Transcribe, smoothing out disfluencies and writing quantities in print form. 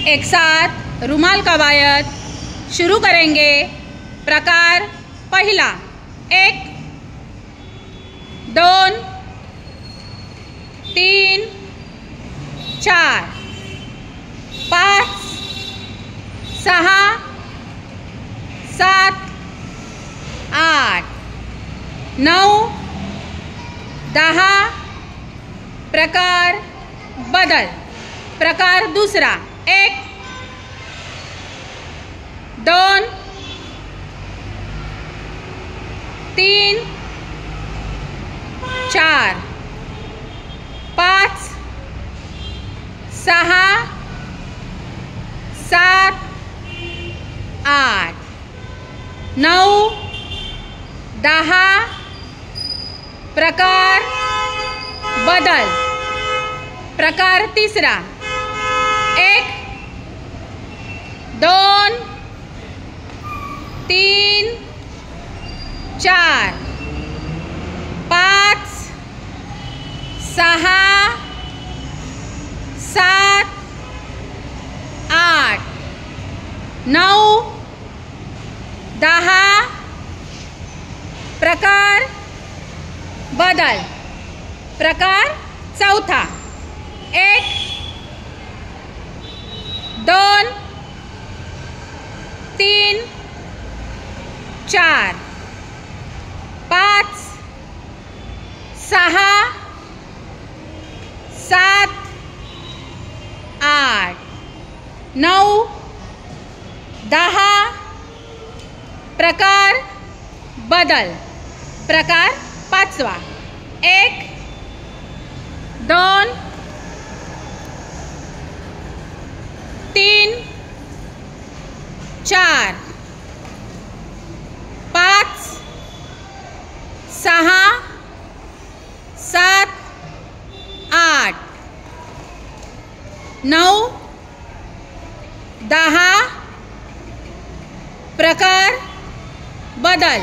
एक साथ रुमाल कवायद शुरू करेंगे। प्रकार पहला, 1 2 3 4 5 6 7 8 9 10। प्रकार बदल। प्रकार दूसरा, 1 2 3 4 5 6 7 8 9 10। प्रकार बदल। प्रकार तीसरा, 1 2 3 4 5 6 7 8 9 10। प्रकार बदल। प्रकार चौथा, 1 2 3 4 5 6 7 8 9 10। प्रकार बदल। प्रकार पाचवा, 1 2 3 4 5 6 7 8 9 10। प्रकार बदल।